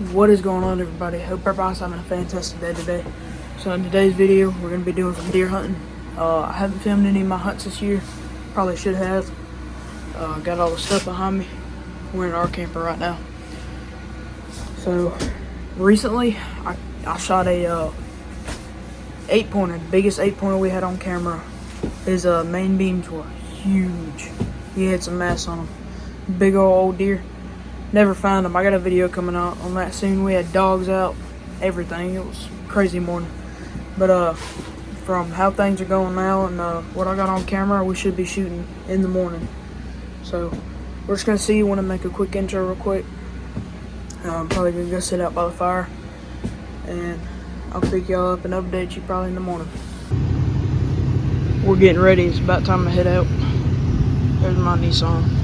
What is going on, everybody? Hope everybody's having a fantastic day today. So in today's video, we're going to be doing some deer hunting. I haven't filmed any of my hunts this year. Probably should have. Got all the stuff behind me. We're in our camper right now. So recently, I shot a 8-pointer. The biggest 8-pointer we had on camera. His main beams were huge. He had some mass on him. Big old deer. Never found them. I got a video coming out on that soon. We had dogs out, everything. It was a crazy morning. But from how things are going now and what I got on camera, we should be shooting in the morning. So we're just gonna see. You want to make a quick intro real quick. I'm probably gonna go sit out by the fire, and I'll pick y'all up and update you probably in the morning. We're getting ready. It's about time to head out. There's my Nissan.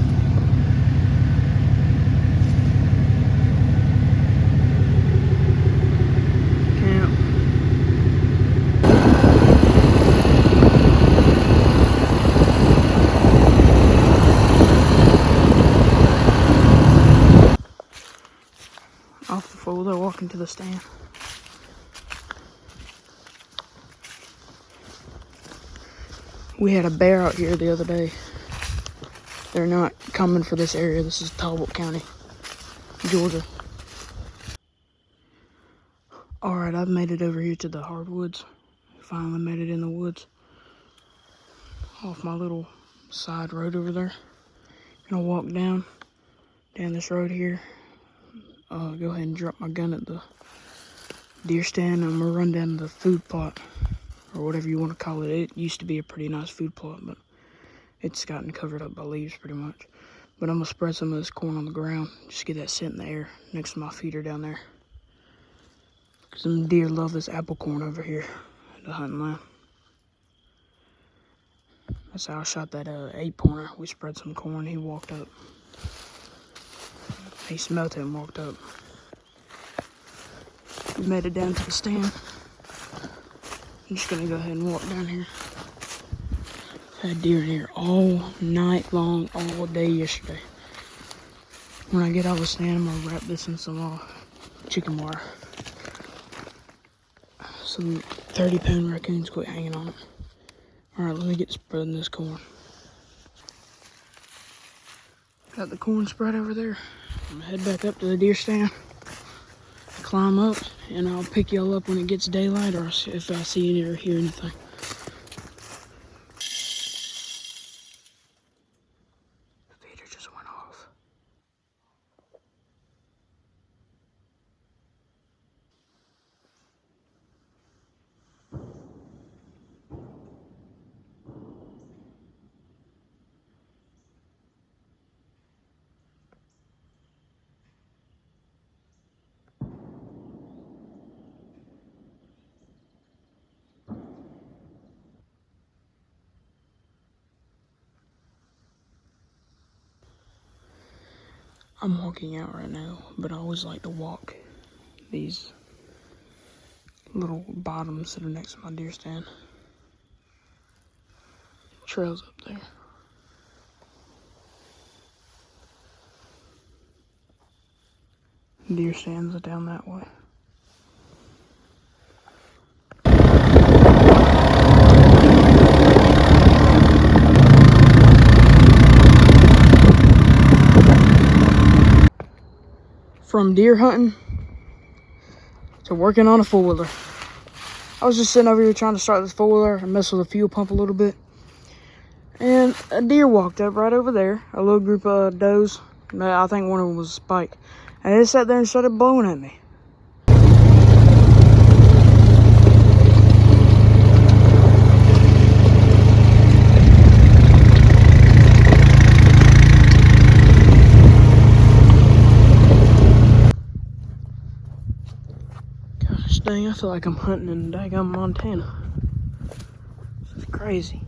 Off the four, they're walking to the stand. We had a bear out here the other day. They're not coming for this area. This is Talbot County, Georgia. Alright, I've made it over here to the hardwoods. Finally made it in the woods. Off my little side road over there. Gonna walk down this road here. Go ahead and drop my gun at the deer stand, and I'm gonna run down to the food plot, or whatever you want to call it. It used to be a pretty nice food plot, but it's gotten covered up by leaves pretty much. But I'm gonna spread some of this corn on the ground, just get that scent in the air next to my feeder down there. Some deer love this apple corn over here at the hunting land. That's how I shot that 8-pointer. We spread some corn, he walked up. He smelled it and walked up. We made it down to the stand. I'm just gonna go ahead and walk down here. Had deer in here all night long, all day yesterday. When I get out of the stand, I'm gonna wrap this in some chicken wire. Some 30-pound raccoons quit hanging on it. Alright, let me get spreading this corn. Got the corn spread over there. I'm gonna head back up to the deer stand, climb up, and I'll pick y'all up when it gets daylight, or if I see any or hear anything. The feeder just went off. I'm walking out right now, but I always like to walk these little bottoms that are next to my deer stand. Trails up there. Deer stands are down that way. From deer hunting to working on a four-wheeler. I was just sitting over here trying to start this four-wheeler and mess with the fuel pump a little bit. And a deer walked up right over there. A little group of does. I think one of them was a spike. And they sat there and started blowing at me. Gosh dang, I feel like I'm hunting in daggum Montana. This is crazy.